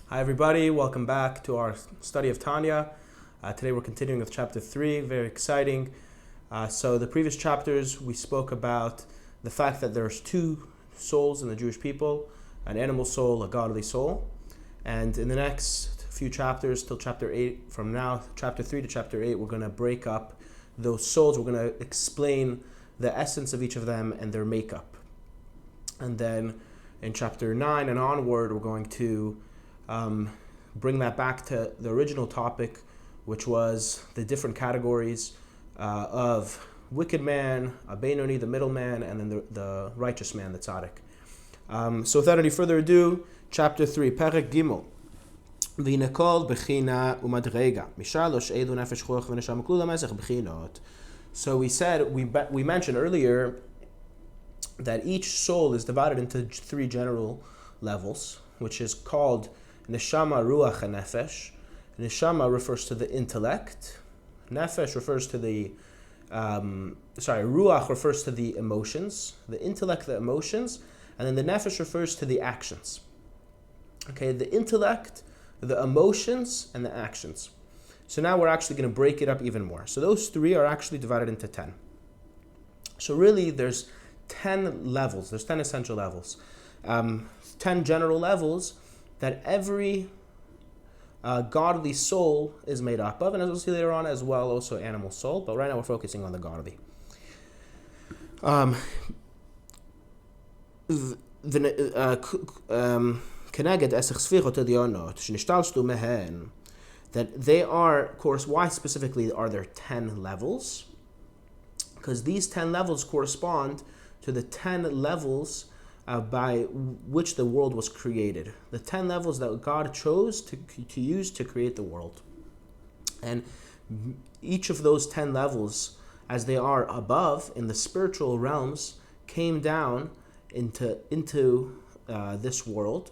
Hi everybody, welcome back to our study of Tanya. Today we're continuing with chapter 3, very exciting. So the previous chapters we spoke about the fact that there's two souls in the Jewish people, an animal soul, a godly soul. And in the next few chapters till chapter 8, from now, chapter 3 to chapter 8, we're going to break up those souls. We're going to explain the essence of each of them and their makeup. And then in chapter 9 and onward, we're going to bring that back to the original topic, which was the different categories of wicked man, a Beinoni, the middle man, and then the righteous man, the tzaddik. So without any further ado, chapter 3, Perek Gimel. V'nekol bechina umadrega. Mishalosh eidu nefesh chuach v'neshama kula mesech bechinot. So we mentioned earlier that each soul is divided into three general levels, which is called Neshama, Ruach, and Nefesh. Neshama refers to the intellect. Nefesh refers to the, Ruach refers to the emotions. The intellect, the emotions. And then the Nefesh refers to the actions. Okay, the intellect, the emotions, and the actions. So now we're actually going to break it up even more. So those three are actually divided into 10. So really there's 10 levels. There's 10 essential levels. 10 general levels that every godly soul is made up of, and as we'll see later on as well, also animal soul, but right now we're focusing on the godly. That they are, of course, why specifically are there 10 levels? Because these 10 levels correspond to the 10 levels by which the world was created. The 10 levels that God chose to use to create the world. And each of those 10 levels, as they are above in the spiritual realms, came down into this world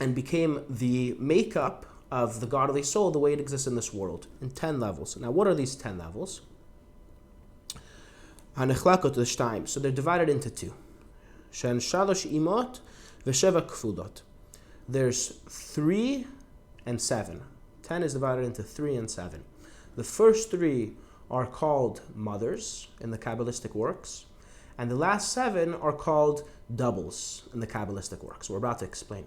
and became the makeup of the godly soul the way it exists in this world, in 10 levels. Now, what are these 10 levels? So they're divided into two. There's 3 and 7. 10 is divided into 3 and 7. The first 3 are called mothers in the Kabbalistic works, and the last 7 are called doubles in the Kabbalistic works. We're about to explain.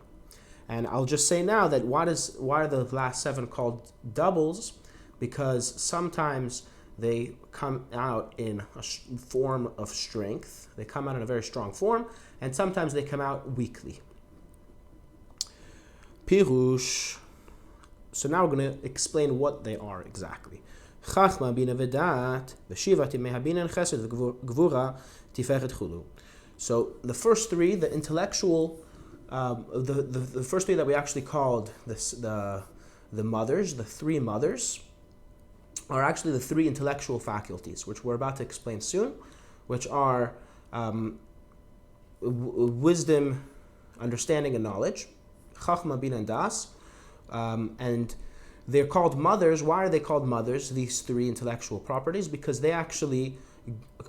And I'll just say now that why are the last 7 called doubles? Because sometimes they come out in a form of strength. They come out in a very strong form, and sometimes they come out weakly. Pirush. So now we're going to explain what they are exactly. Chachma, bina v'dat, v'shiva timei habina and chesed v'gvura tiferet chulu. So the first 3, the intellectual, the first 3 that we actually called the mothers, the 3 mothers, are actually the 3 intellectual faculties, which we're about to explain soon, which are wisdom, understanding, and knowledge, chachma, bina, and das, and they're called mothers. Why are they called mothers, these 3 intellectual properties? Because they actually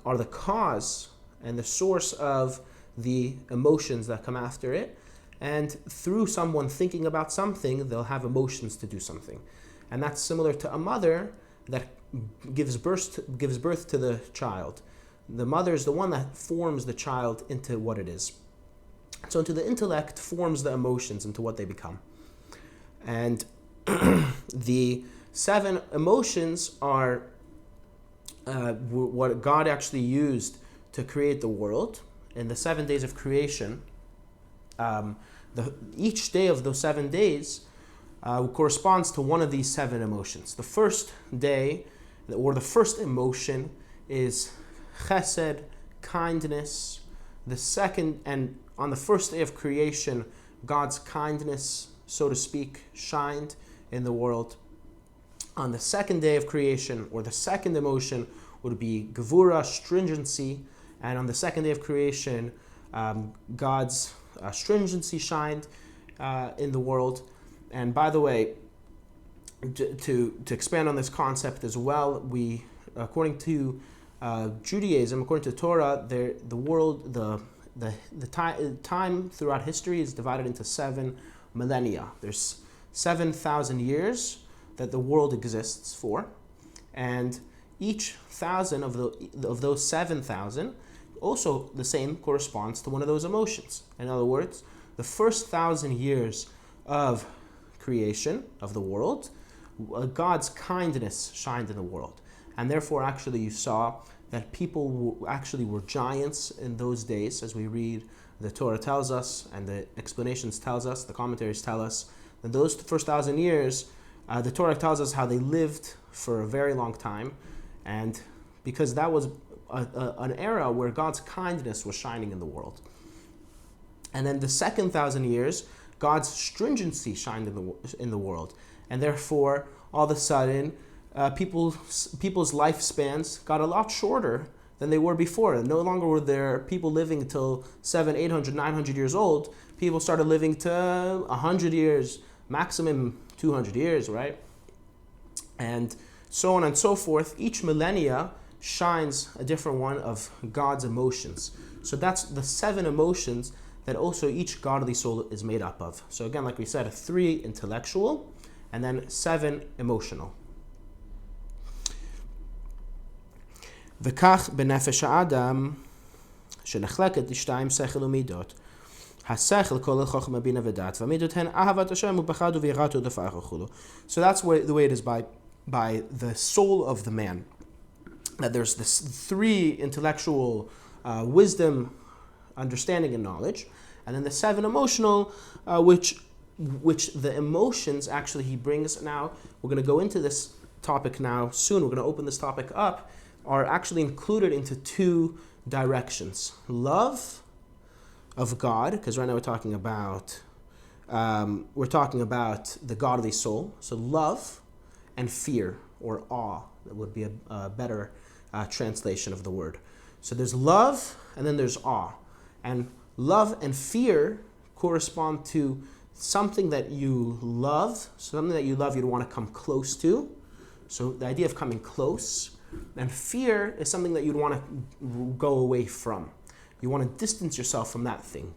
are the cause and the source of the emotions that come after it, and through someone thinking about something, they'll have emotions to do something. And that's similar to a mother that gives birth to the child. The mother is the one that forms the child into what it is. So into the intellect forms the emotions into what they become. And the 7 emotions are what God actually used to create the world. In the 7 days of creation, each day of those 7 days corresponds to one of these 7 emotions. The first day, or the first emotion, is chesed, kindness. The second, and on the first day of creation, God's kindness, so to speak, shined in the world. On the second day of creation, or the second emotion, would be gevura, stringency. And on the second day of creation, God's stringency shined in the world. And by the way, to expand on this concept as well, we, according to Judaism, according to Torah, the world, the time throughout history is divided into 7 millennia. There's 7,000 years that the world exists for, and each 1,000 of those 7,000 also the same corresponds to one of those emotions. In other words, the first 1,000 years of creation of the world, God's kindness shined in the world. And therefore, actually, you saw that people actually were giants in those days, as we read the Torah tells us, and the explanations tells us, the commentaries tell us, that those first 1,000 years, the Torah tells us how they lived for a very long time, and because that was an era where God's kindness was shining in the world. And then the second 1,000 years, God's stringency shined in the world, and therefore, all of a sudden, people's lifespans got a lot shorter than they were before. And no longer were there people living until 700, 800, 900 years old. People started living to 100 years, maximum 200 years, right? And so on and so forth. Each millennia shines a different one of God's emotions. So that's the 7 emotions that also each godly soul is made up of. So again, like we said, 3 intellectual and then 7 emotional. וכך בנפש האדם שנחלקת לשתיים שכל ומידות. השכל כולל חוכמה בינה ודעת, והמידות הן אהבת השם ופחד ויראת ודפק וכו'. So that's the way it is by the soul of the man. That there's this 3 intellectual wisdom, understanding, and knowledge, and then the 7 emotional, which the emotions actually he brings. Now we're going to go into this topic now soon. We're going to open this topic up. Are actually included into 2 directions: love of God, because right now we're talking about the godly soul. So love and fear, or awe, that would be a better translation of the word. So there's love and then there's awe, and love and fear correspond to something that you love, you'd want to come close to. So the idea of coming close. And fear is something that you'd want to go away from. You want to distance yourself from that thing.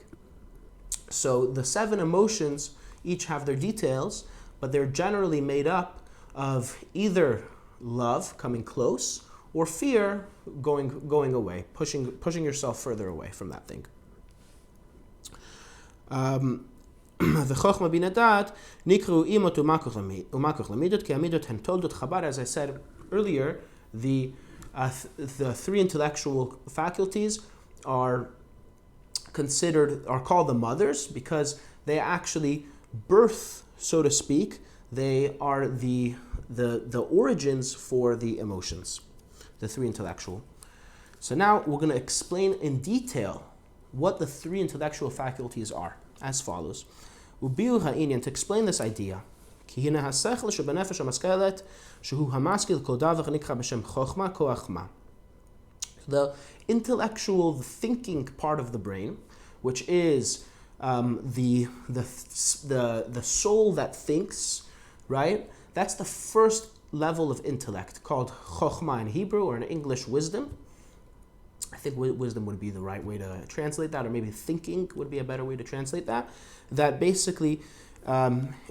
So the 7 emotions each have their details, but they're generally made up of either love, coming close, or fear, going away, pushing yourself further away from that thing. As I said earlier, the 3 intellectual faculties are called the mothers because they actually birth, so to speak. They are the origins for the emotions, the 3 intellectual. So now we're going to explain in detail what the 3 intellectual faculties are, as follows. To explain this idea, the intellectual, the thinking part of the brain, which is the soul that thinks, right? That's the first level of intellect, called chokhmah in Hebrew, or in English, wisdom. I think wisdom would be the right way to translate that, or maybe thinking would be a better way to translate that. That basically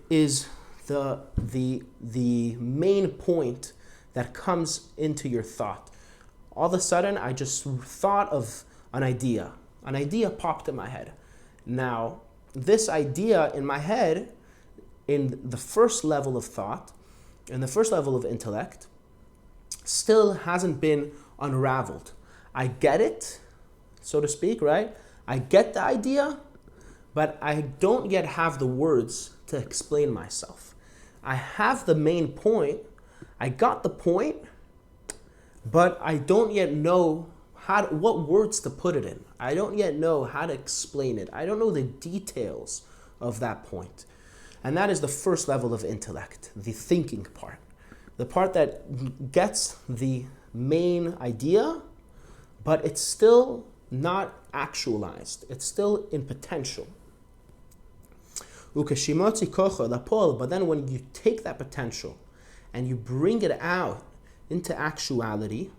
is the main point that comes into your thought. All of a sudden, I just thought of an idea. An idea popped in my head. Now, this idea in my head, in the first level of thought, in the first level of intellect, still hasn't been unraveled. I get it, so to speak, right? I get the idea, but I don't yet have the words to explain myself. I have the main point, I got the point, but I don't yet know what words to put it in. I don't yet know how to explain it. I don't know the details of that point. And that is the first level of intellect, the thinking part. The part that gets the main idea, but it's still not actualized. It's still in potential. But then when you take that potential and you bring it out into actuality,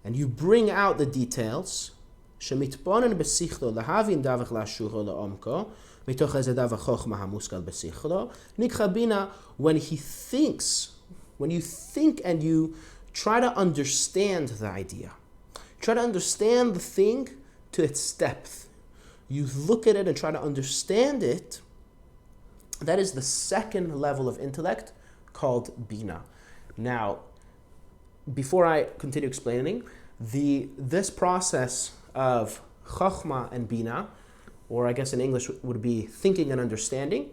and you bring out the details, שמתבונן בשכלו להבין דבך לאשורו לעומקו, מתוך איזה דבר חוכמה המושכל בשכלו, נקרא בינה, when you think and you try to understand the idea. Try to understand the thing to its depth. You look at it and try to understand it. That is the second level of intellect called Bina. Now, before I continue explaining, this process of Chachma and Bina, or I guess in English would be thinking and understanding,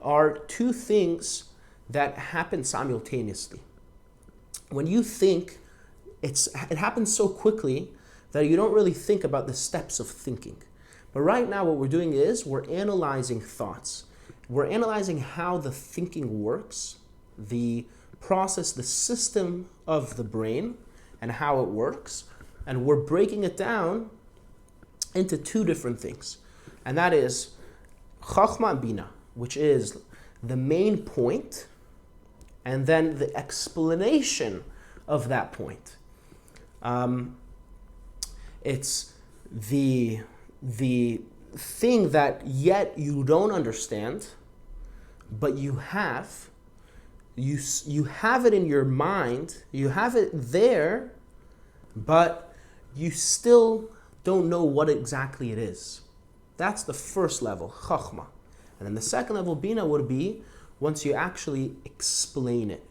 are two things that happen simultaneously. When you think, it happens so quickly that you don't really think about the steps of thinking. But right now what we're doing is we're analyzing thoughts. We're analyzing how the thinking works, the process, the system of the brain, and how it works. And we're breaking it down into two different things. And that is Chachma and Bina, which is the main point, and then the explanation of that point. It's the thing that yet you don't understand, but you have it in your mind, you have it there, but you still don't know what exactly it is. That's the first level, Chachma. And then the second level, Bina, would be once you actually explain it.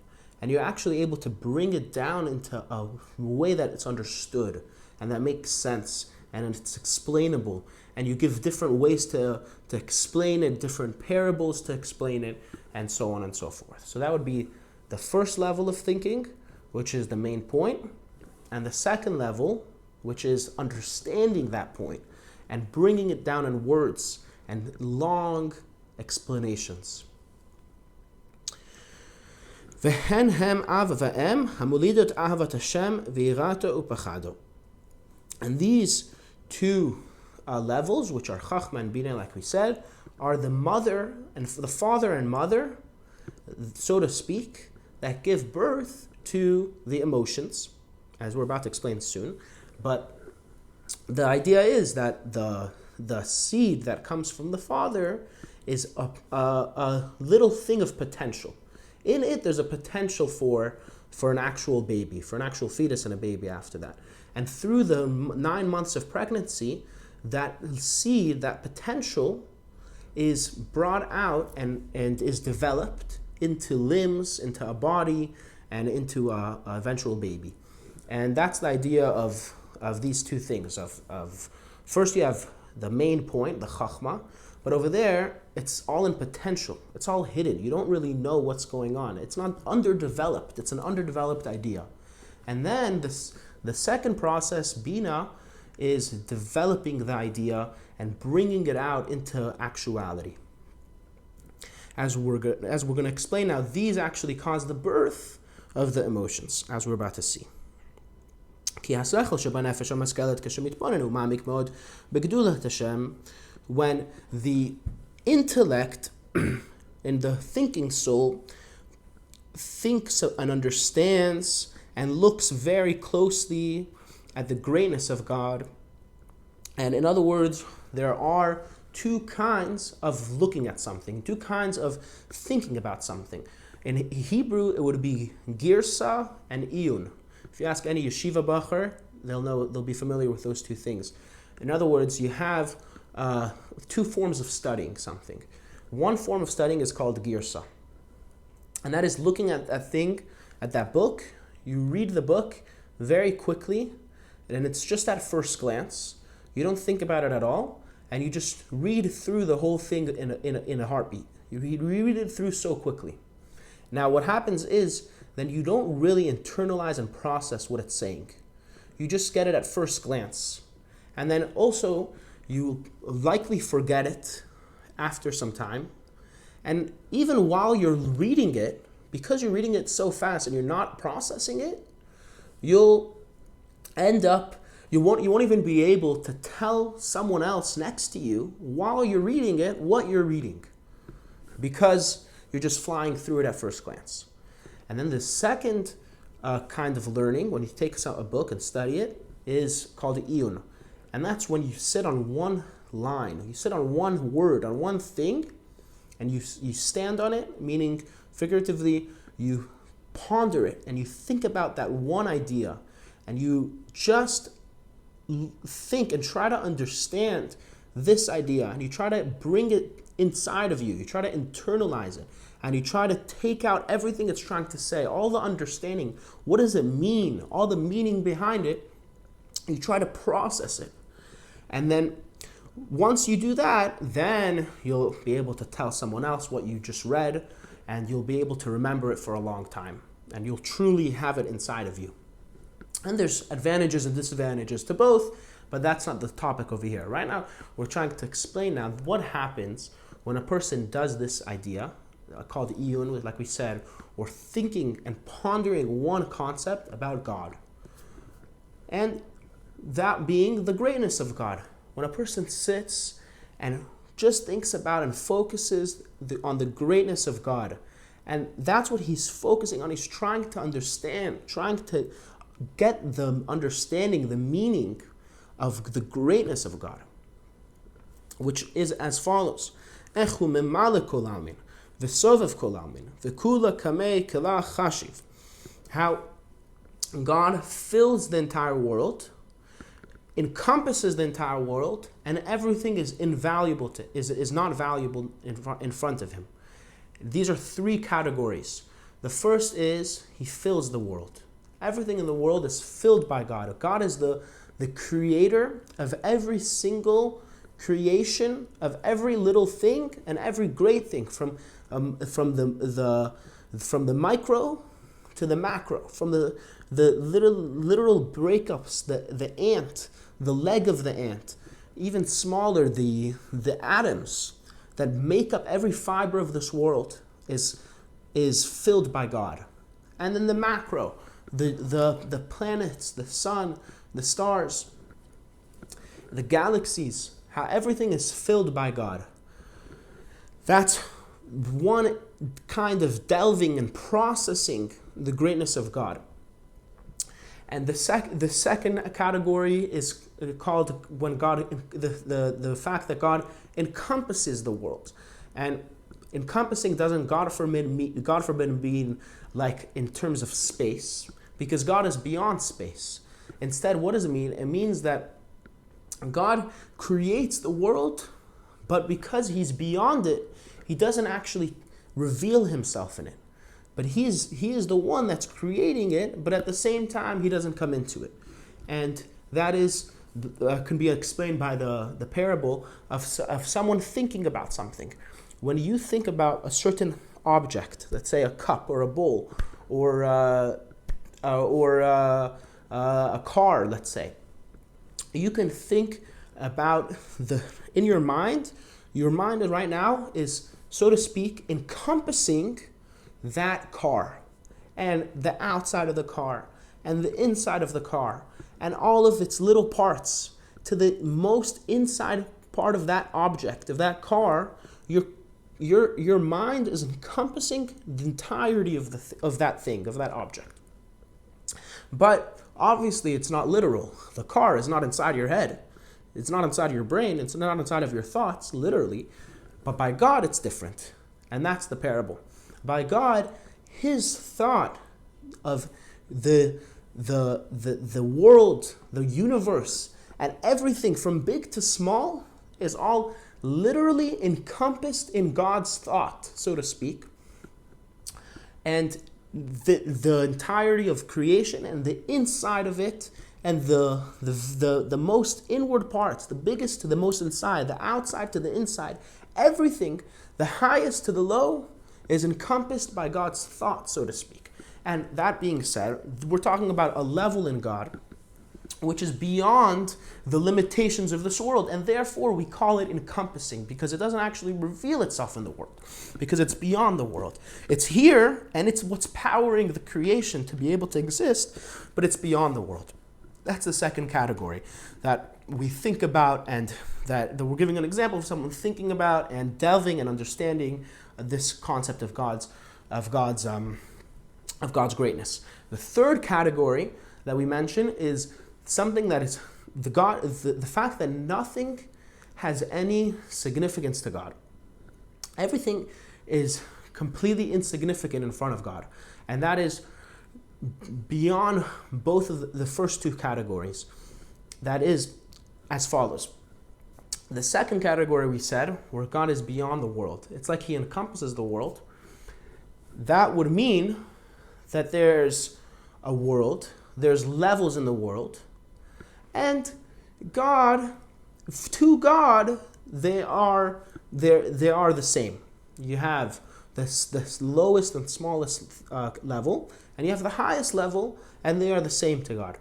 And you're actually able to bring it down into a way that it's understood and that makes sense and it's explainable. And you give different ways to explain it, different parables to explain it, and so on and so forth. So that would be the first level of thinking, which is the main point. And the second level, which is understanding that point and bringing it down in words and long explanations. והן הם אב ואם המולידות אהבת השם ויראתו ופחדו. And these two levels, which are Chachma and Bina, like we said, are the mother and the father and mother, so to speak, that give birth to the emotions, as we're about to explain soon. But the idea is that the seed that comes from the father is a little thing of potential. In it, there's a potential for an actual baby, for an actual fetus and a baby after that. And through the 9 months of pregnancy, that seed, that potential, is brought out and is developed into limbs, into a body, and into a eventual baby. And that's the idea of these two things. Of first you have the main point, the Chachma, but over there, it's all in potential. It's all hidden. You don't really know what's going on. It's not underdeveloped. It's an underdeveloped idea. And then the second process, Bina, is developing the idea and bringing it out into actuality. As we're going to explain now, these actually cause the birth of the emotions, as we're about to see. When the intellect in the thinking soul thinks and understands and looks very closely at the greatness of God. And in other words, there are two kinds of looking at something, two kinds of thinking about something. In Hebrew, it would be girsa and iyun. If you ask any yeshiva bacher, they'll be familiar with those two things. In other words, you have two forms of studying something. One form of studying is called girsa. And that is looking at that thing, at that book. You read the book very quickly, and it's just at first glance. You don't think about it at all, and you just read through the whole thing in a heartbeat. You read it through so quickly. Now what happens is, then you don't really internalize and process what it's saying. You just get it at first glance. And then also, you likely forget it after some time. And even while you're reading it, because you're reading it so fast and you're not processing it, you'll end up, you won't even be able to tell someone else next to you while you're reading it what you're reading, because you're just flying through it at first glance. And then the second kind of learning, when you take a book and study it, is called iyun. And that's when you sit on one line, you sit on one word, on one thing, and you stand on it, meaning figuratively, you ponder it and you think about that one idea, and you just think and try to understand this idea, and you try to bring it inside of you, you try to internalize it, and you try to take out everything it's trying to say, all the understanding, what does it mean, all the meaning behind it, you try to process it. And then once you do that, then you'll be able to tell someone else what you just read, and you'll be able to remember it for a long time, and you'll truly have it inside of you. And there's advantages and disadvantages to both, but that's not the topic over here. Right now, we're trying to explain now what happens when a person does this idea, called iyun, like we said, or thinking and pondering one concept about God. And that being the greatness of God. When a person sits and just thinks about and focuses on the greatness of God, and that's what he's focusing on. He's trying to understand, trying to get the understanding, the meaning of the greatness of God, which is as follows: Echu memale kol almin, v'sovev kol almin, v'kula kamei kela chashiv. How God fills the entire world, encompasses the entire world, and everything is invaluable is not valuable in front of him. These are three categories. The first is he fills the world. Everything in the world is filled by God. God is the creator of every single creation, of every little thing and every great thing, from the micro to the macro, from the literal breakups, the ant, the leg of the ant, even smaller, the atoms that make up every fiber of this world is filled by God. And then the macro, the planets, the sun, the stars, the galaxies, how everything is filled by God. That's one kind of delving and processing the greatness of God. And the second category is called when God, the fact that God encompasses the world. And encompassing doesn't, God forbid, mean like in terms of space, because God is beyond space. Instead, what does it mean? It means that God creates the world, but because he's beyond it, he doesn't actually reveal himself in it. But he is the one that's creating it, but at the same time, he doesn't come into it. And that is can be explained by the parable of someone thinking about something. When you think about a certain object, let's say a cup or a bowl, or a car, let's say, you can think about in your mind right now is, so to speak, encompassing that car, and the outside of the car, and the inside of the car, and all of its little parts, to the most inside part of that object, of that car. Your mind is encompassing the entirety of that thing, of that object. But obviously it's not literal. The car is not inside your head. It's not inside your brain. It's not inside of your thoughts, literally. But by God, it's different. And that's the parable. By God, his thought of the world, the universe, and everything from big to small is all literally encompassed in God's thought, so to speak. And the entirety of creation and the inside of it, and the most inward parts, the biggest to the most inside, the outside to the inside, everything, the highest to the low, is encompassed by God's thought, so to speak. And that being said, we're talking about a level in God which is beyond the limitations of this world, and therefore we call it encompassing, because it doesn't actually reveal itself in the world, because it's beyond the world. It's here, and it's what's powering the creation to be able to exist, but it's beyond the world. That's the second category that we think about, and that we're giving an example of someone thinking about and delving and understanding this concept of God's greatness. The third category that we mention is something that is the fact that nothing has any significance to God. Everything is completely insignificant in front of God. And that is beyond both of the first two categories. That is as follows. The second category we said, where God is beyond the world. It's like he encompasses the world. That would mean that there's a world, there's levels in the world, and God, to God, they are the same. You have this lowest and smallest level, and you have the highest level, and they are the same to God.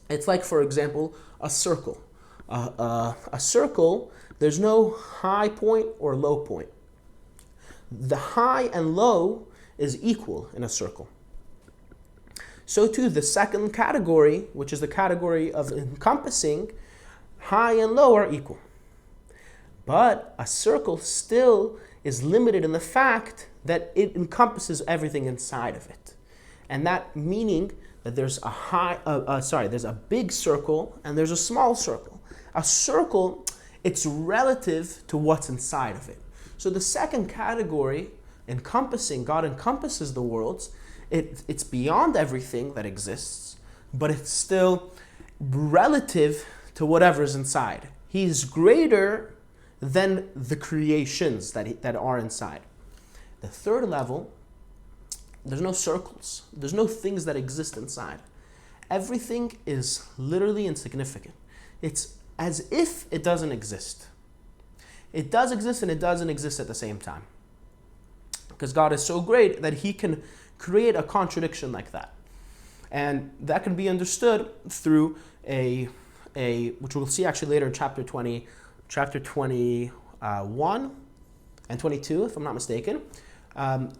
It's like, for example, a circle. A circle, there's no high point or low point. The high and low is equal in a circle. So too, the second category, which is the category of encompassing, high and low are equal. But a circle still is limited in the fact that it encompasses everything inside of it. And that meaning that there's there's a big circle and there's a small circle. A circle, it's relative to what's inside of it. So the second category, encompassing, God encompasses the worlds. It's beyond everything that exists, but it's still relative to whatever's inside. He's greater than the creations that are inside. The third level, there's no circles. There's no things that exist inside. Everything is literally insignificant. It's as if it doesn't exist. It does exist and it doesn't exist at the same time. Because God is so great that he can create a contradiction like that. And that can be understood through which we'll see actually later in chapter 21 and 22, if I'm not mistaken.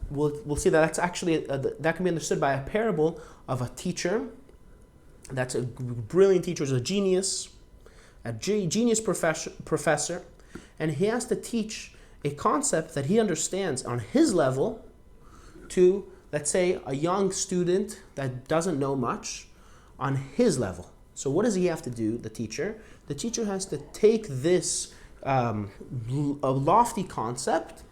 We'll see that that's actually, that can be understood by a parable of a teacher. That's a brilliant teacher, a genius professor, and he has to teach a concept that he understands on his level to, let's say, a young student that doesn't know much on his level. So what does he have to do, the teacher? The teacher has to take this a lofty concept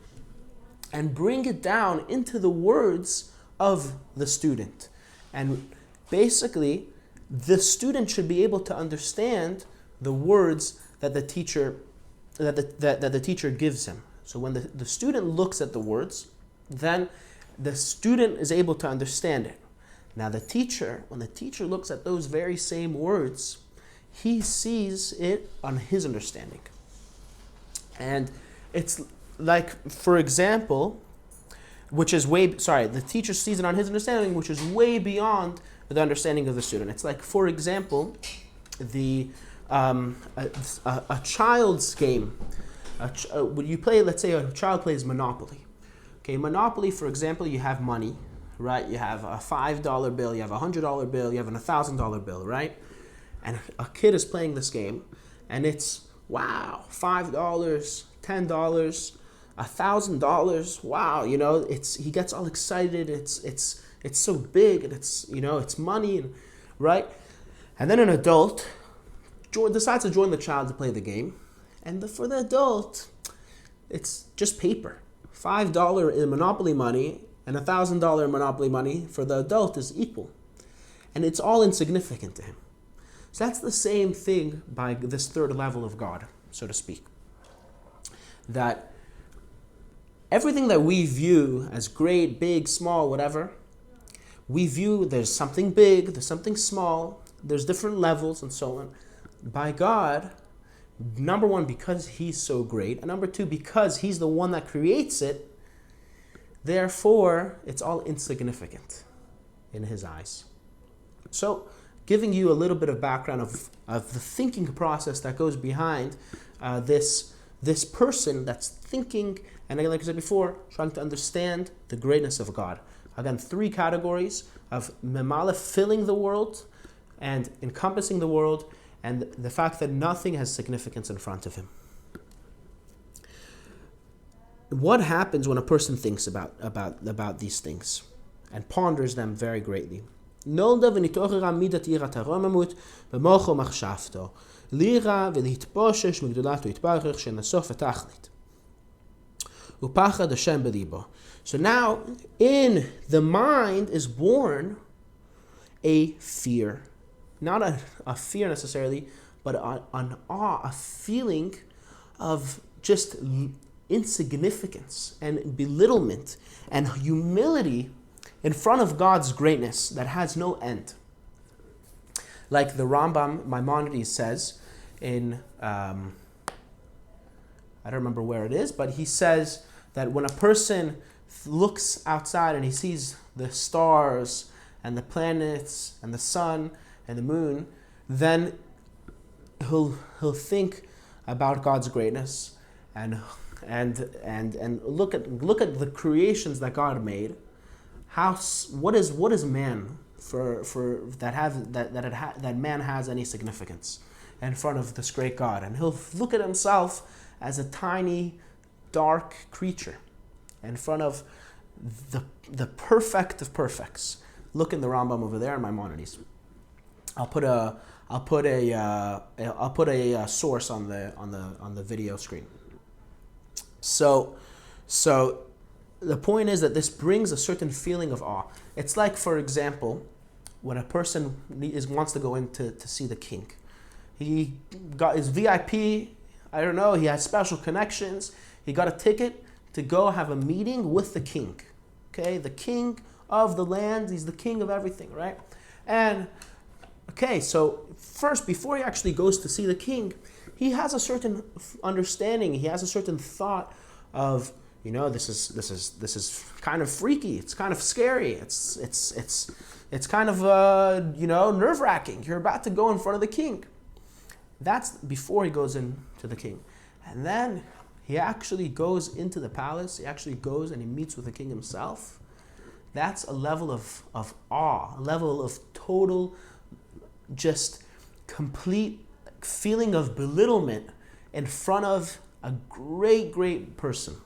and bring it down into the words of the student. And basically, the student should be able to understand the words that the teacher that the teacher gives him. So when the student looks at the words, then the student is able to understand it. Now when the teacher looks at those very same words, he sees it on his understanding. And it's like, for example, the teacher sees it on his understanding, which is way beyond the understanding of the student. It's like, for example, a child's game. When you play, let's say a child plays Monopoly. Okay, Monopoly, for example, you have money, right? You have a $5 bill, you have a $100 bill, you have a $1,000 bill, right? And a kid is playing this game, and it's, wow, $5, $10, $1,000, wow, he gets all excited, it's so big, and it's money, right? And then an adult decides to join the child to play the game, and for the adult, it's just paper. $5 in Monopoly money and $1,000 in Monopoly money for the adult is equal. And it's all insignificant to him. So that's the same thing by this third level of God, so to speak. That everything that we view as great, big, small, whatever, we view there's something big, there's something small, there's different levels and so on. By God, number one, because he's so great, and number two, because he's the one that creates it, therefore, it's all insignificant in his eyes. So, giving you a little bit of background of the thinking process that goes behind this person that's thinking, and like I said before, trying to understand the greatness of God. Again, three categories of Memale, filling the world, and encompassing the world, and the fact that nothing has significance in front of him. What happens when a person thinks about these things and ponders them very greatly? נולדה ונתעוררה מידת יראת הרוממות במוחו מחשבתו, לירה ולהתפושש מגדולתו יתברך שנסוף התכלית. ופחד השם בליבו. So now, in the mind is born a fear. Not a fear necessarily, but an awe, a feeling of just insignificance and belittlement and humility in front of God's greatness that has no end. Like the Rambam Maimonides says in, I don't remember where it is, but he says that when a person looks outside and he sees the stars and the planets and the sun and the moon, then he'll think about God's greatness and look at the creations that God made. What is man for that man has any significance in front of this great God? And he'll look at himself as a tiny, dark creature in front of the perfect of perfects. Look in the Rambam over there in Maimonides. I'll put a source on the video screen. So the point is that this brings a certain feeling of awe. It's like, for example, when a person wants to go in to see the king. He got his VIP, I don't know, he has special connections. He got a ticket to go have a meeting with the king. Okay, the king of the land, he's the king of everything, right? And okay, so first, before he actually goes to see the king, he has a certain understanding, he has a certain thought of, this is kind of freaky, it's kind of scary, it's kind of nerve-wracking. You're about to go in front of the king. That's before he goes into the king. And then he actually goes into the palace, he actually goes and he meets with the king himself. That's a level of awe, a level of total, just complete feeling of belittlement in front of a great, great person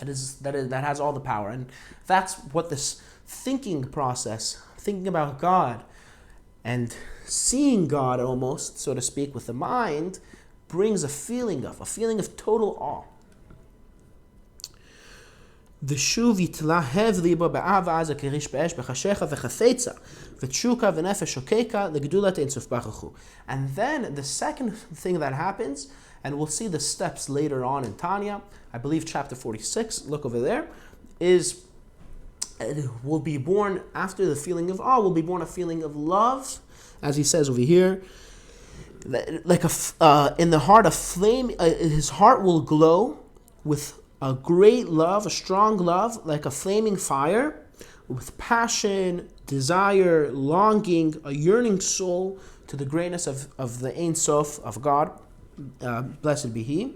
that has all the power. And that's what this thinking process, thinking about God and seeing God almost, so to speak, with the mind, brings a feeling of total awe. ושוב יתלהב ליבו באהבה עזה כריש באש בחשיכה וחפצה ותשוקה ונפש שוקקה לגדולת אין סוף ברוך הוא. And then the second thing that happens, and we'll see the steps later on in Tanya, I believe chapter 46, look over there, is will be born after the feeling of awe, will be born a feeling of love, as he says over here, like in the heart of flame, his heart will glow with a great love, a strong love, like a flaming fire, with passion, desire, longing, a yearning soul to the greatness of the Ein Sof of God, blessed be He.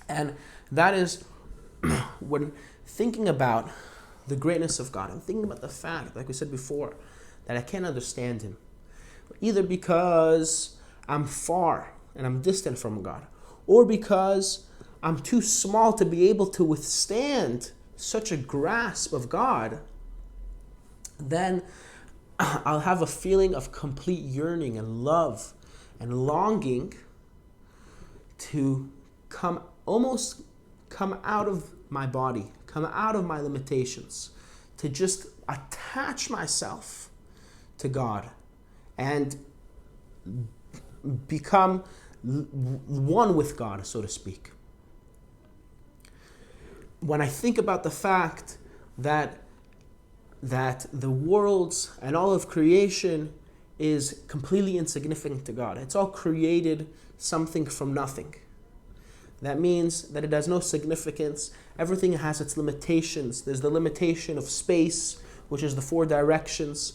And that is when thinking about the greatness of God, I'm thinking about the fact, like we said before, that I can't understand Him. Either because I'm far and I'm distant from God, or because I'm too small to be able to withstand such a grasp of God, then I'll have a feeling of complete yearning and love and longing to come out of my body, come out of my limitations, to just attach myself to God and become one with God, so to speak. When I think about the fact that the worlds and all of creation is completely insignificant to God, it's all created something from nothing. That means that it has no significance. Everything has its limitations. There's the limitation of space, which is the four directions,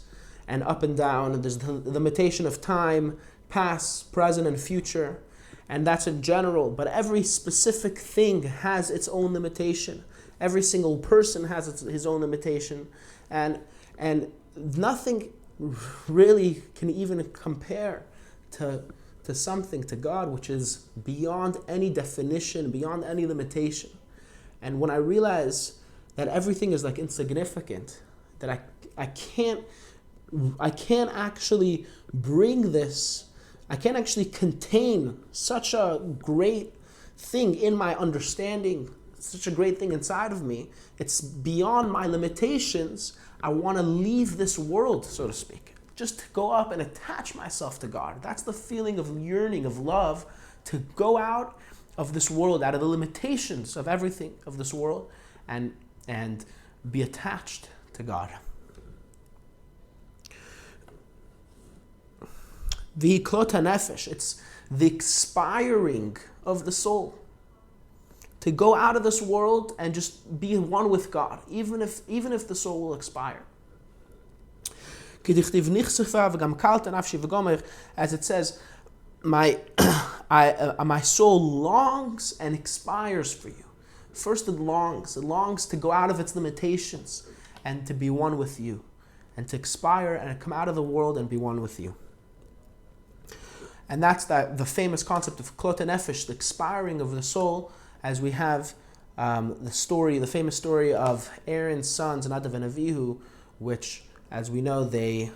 and up and down. And there's the limitation of time, past, present, and future. And that's in general. But every specific thing has its own limitation. Every single person has his own limitation. And nothing really can even compare to something, to God, which is beyond any definition, beyond any limitation. And when I realize that everything is like insignificant, that I can't I can't actually bring this, I can't actually contain such a great thing in my understanding, such a great thing inside of me. It's beyond my limitations. I want to leave this world, so to speak. Just to go up and attach myself to God. That's the feeling of yearning, of love, to go out of this world, out of the limitations of everything of this world, and be attached to God. The klota nefesh, it's the expiring of the soul. To go out of this world and just be one with God, even if the soul will expire. As it says, my soul longs and expires for you. First it longs to go out of its limitations and to be one with you, and to expire and come out of the world and be one with you. And that's the famous concept of klota nefesh, the expiring of the soul, as we have the famous story of Aaron's sons, Nadav and Avihu, which, as we know, they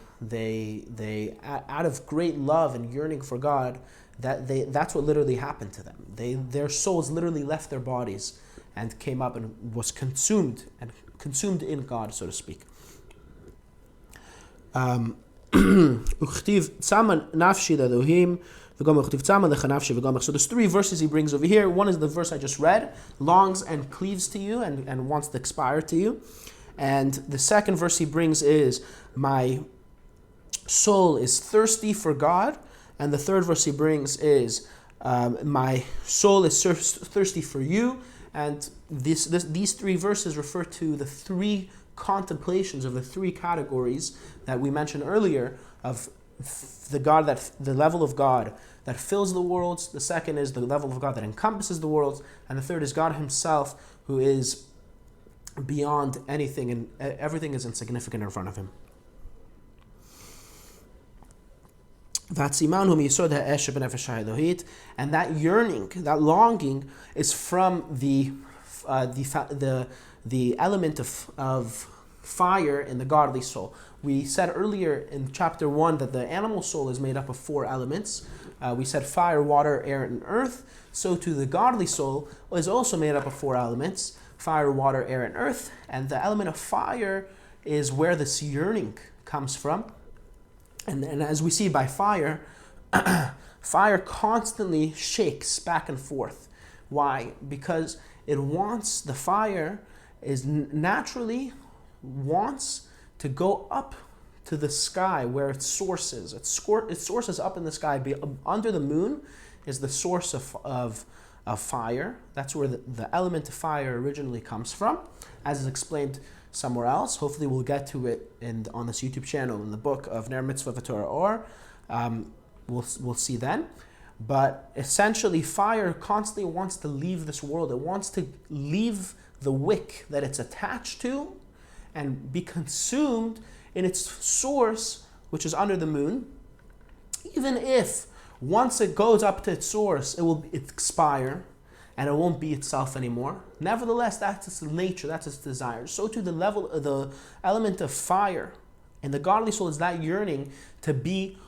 out of great love and yearning for God, that's what literally happened to them. Their souls literally left their bodies and came up and was consumed in God, so to speak. So there's 3 verses he brings over here. One is the verse I just read, longs and cleaves to you and wants to expire to you. And the second verse he brings is, my soul is thirsty for God. And the third verse he brings is, my soul is thirsty for you. And these 3 verses refer to the 3 contemplations of the 3 categories that we mentioned earlier, of the level of God that fills the worlds. The second is the level of God that encompasses the worlds, and the third is God himself, who is beyond anything, and everything is insignificant in front of him. And that yearning, that longing, is from the element of fire in the godly soul. We said earlier in chapter 1 that the animal soul is made up of 4 elements. We said fire, water, air, and earth. So too the godly soul is also made up of 4 elements: fire, water, air, and earth. And the element of fire is where this yearning comes from. And as we see by fire, fire constantly shakes back and forth. Why? Because the fire is naturally wants to go up to the sky where its source is. Its source is up in the sky. Under the moon is the source of fire. That's where the element of fire originally comes from, as is explained somewhere else. Hopefully we'll get to it on this YouTube channel in the book of Ner Mitzvah V'Torah Or. We'll see then. But essentially, fire constantly wants to leave this world. It wants to leave the wick that it's attached to and be consumed in its source, which is under the moon. Even if once it goes up to its source, it will expire and it won't be itself anymore. Nevertheless, that's its nature, that's its desire. So too the element of fire in the godly soul is that yearning to be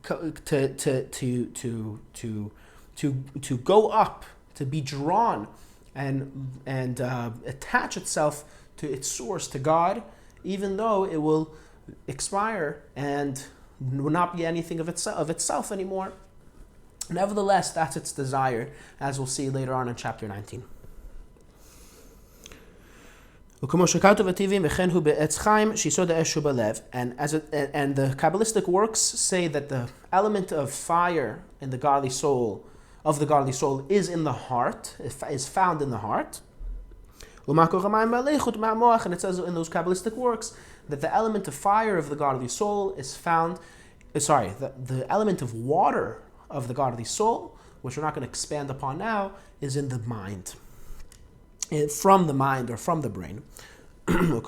to go up, to be drawn and attach itself to its source, to God, even though it will expire and will not be anything of itself anymore. Nevertheless, that's its desire, as we'll see later on in chapter 19. And the Kabbalistic works say that the element of fire in the godly soul, is in the heart, is found in the heart. And it says in those Kabbalistic works that the element of fire of the godly soul is found, the element of water of the godly soul, which we're not going to expand upon now, is in the mind. From the mind or from the brain. And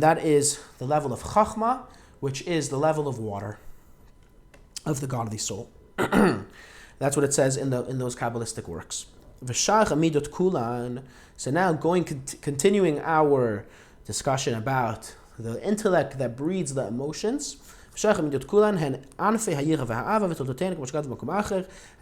that is the level of chachma, which is the level of water of the godly soul. That's what it says in those Kabbalistic works. So now continuing our discussion about the intellect that breeds the emotions. And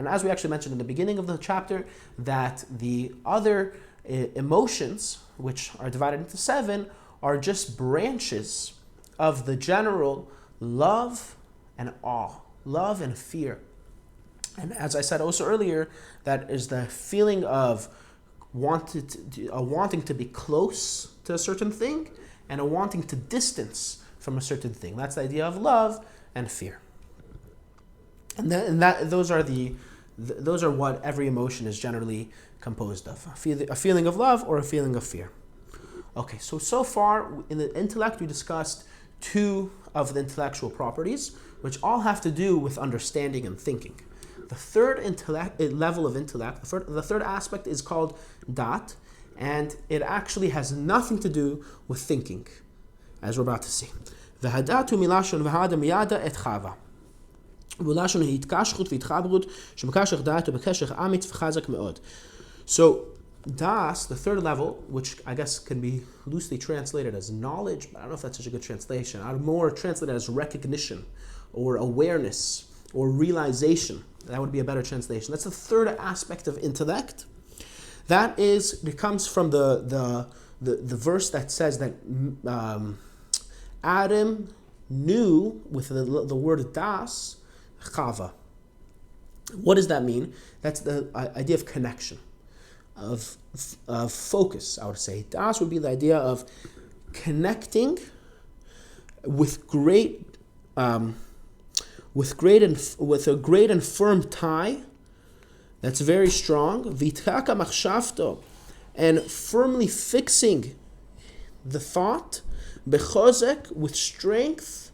as we actually mentioned in the beginning of the chapter, that the other emotions, which are divided into 7, are just branches of the general love and awe, love and fear. And as I said also earlier, that is the feeling of wanting to be close to a certain thing and a wanting to distance from a certain thing. That's the idea of love and fear. And those are what every emotion is generally composed of: a feeling of love or a feeling of fear. Okay, so far in the intellect we discussed 2 of the intellectual properties, which all have to do with understanding and thinking. The third level of intellect, the third aspect, is called dat, and it actually has nothing to do with thinking, as we're about to see. והדעת הוא מלשון והדה מידה את חווה. ולשון היא התקשרות והתחברות שמקשר דעת ובקשר אמיץ וחזק מאוד. So, das, the third level, which I guess can be loosely translated as knowledge, but I don't know if that's such a good translation. I would more translate it as recognition or awareness or realization. That would be a better translation. That's the third aspect of intellect. It comes from the verse that says that Adam knew with the word das, chava. What does that mean? That's the idea of connection, of focus, I would say. Das would be the idea of connecting with a great and firm tie that's very strong, vitaka machshavto, and firmly fixing the thought, bechozek, with strength.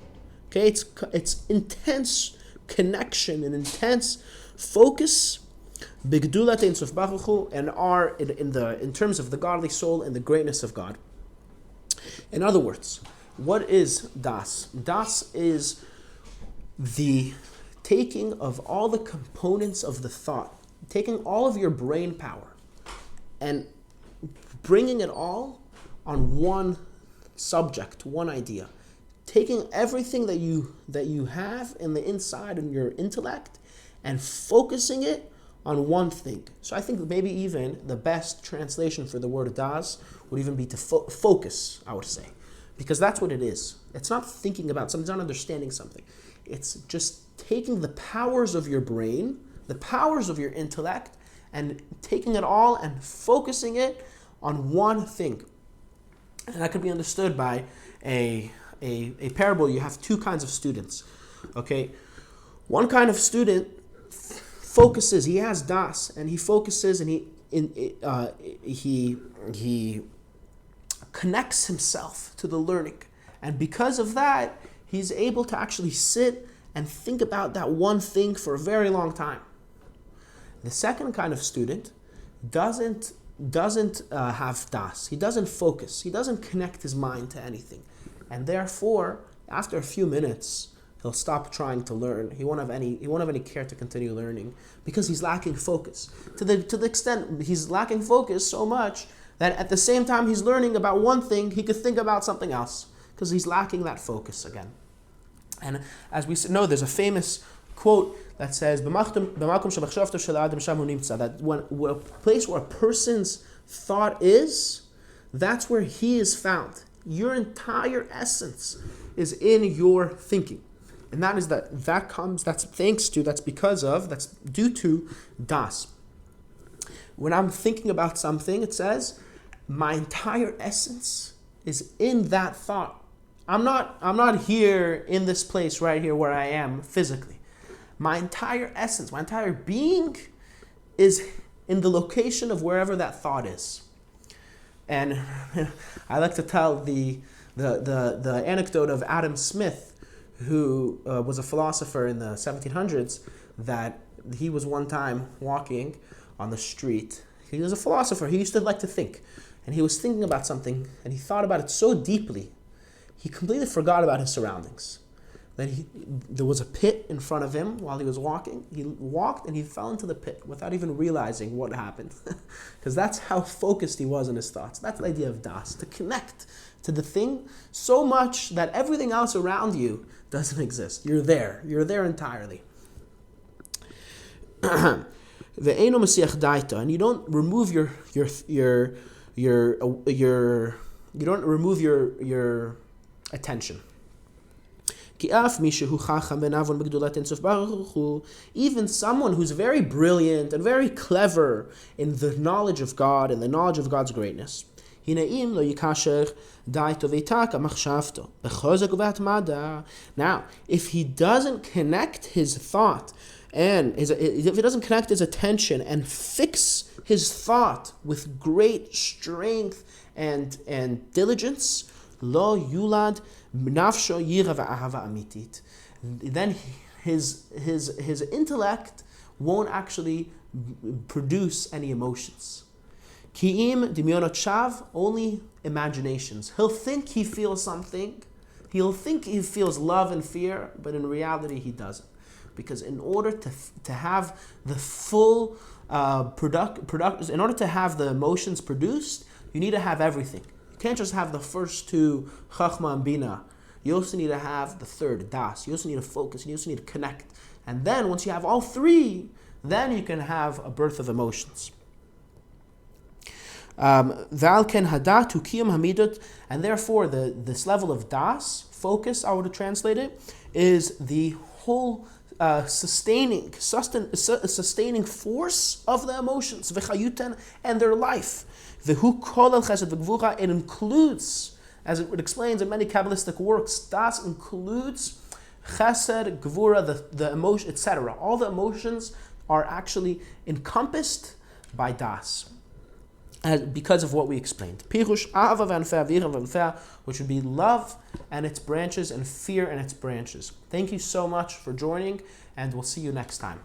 Okay, it's intense connection and intense focus, bigdulat ein sof baruch hu, and are in terms of the godly soul and the greatness of God. In other words, what is das? Das is the taking of all the components of the thought, taking all of your brain power and bringing it all on one subject, one idea, taking everything that you have in the inside in your intellect and focusing it on one thing. So I think maybe even the best translation for the word das would even be to focus, I would say, because that's what it is. It's not thinking about something, it's not understanding something. It's just taking the powers of your brain, the powers of your intellect, and taking it all and focusing it on one thing. And that could be understood by a parable. You have 2 kinds of students. Okay, one kind of student focuses. He has das, and he focuses, and he connects himself to the learning, and because of that, he's able to actually sit and think about that one thing for a very long time. The second kind of student doesn't have das. He doesn't focus. He doesn't connect his mind to anything, and therefore, after a few minutes, he'll stop trying to learn. He won't have any care to continue learning because he's lacking focus. To the extent he's lacking focus so much that at the same time he's learning about one thing, he could think about something else because he's lacking that focus again. And as we know, there's a famous quote that says, that when a place where a person's thought is, that's where he is found. Your entire essence is in your thinking. And that's due to das. When I'm thinking about something, it says, my entire essence is in that thought. I'm not here in this place right here where I am physically. My entire essence, my entire being is in the location of wherever that thought is. And I like to tell the anecdote of Adam Smith, who was a philosopher in the 1700s, that he was one time walking on the street. He was a philosopher. He used to like to think. And he was thinking about something, and he thought about it so deeply, he completely forgot about his surroundings. Then there was a pit in front of him while he was walking. He walked and he fell into the pit without even realizing what happened. Because that's how focused he was in his thoughts. That's the idea of das, to connect to the thing so much that everything else around you doesn't exist. You're there entirely. And you don't remove your attention. Even someone who's very brilliant and very clever in the knowledge of God and the knowledge of God's greatness, now, if he doesn't connect his thought and if he doesn't connect his attention and fix his thought with great strength and diligence, lo yulad nafsho yira va'ahava amitit, then his intellect won't actually produce any emotions. Ki'im dimyonot shav, only imaginations. He'll think he feels something. He'll think he feels love and fear, but in reality he doesn't. Because in order to have the full in order to have the emotions produced, you need to have everything. You can't just have the first two, chachma and bina. You also need to have the third, das. You also need to focus, and you also need to connect. And then once you have all three, then you can have a birth of emotions. And therefore this level of das, focus, I would translate it, is the whole sustaining force of the emotions, and their life. It includes, as it explains in many Kabbalistic works, das includes chesed, gvura, the emotion, etc. All the emotions are actually encompassed by das, because of what we explained. Pirush ahava v'anfea, v'ira v'anfea, which would be love and its branches and fear and its branches. Thank you so much for joining, and we'll see you next time.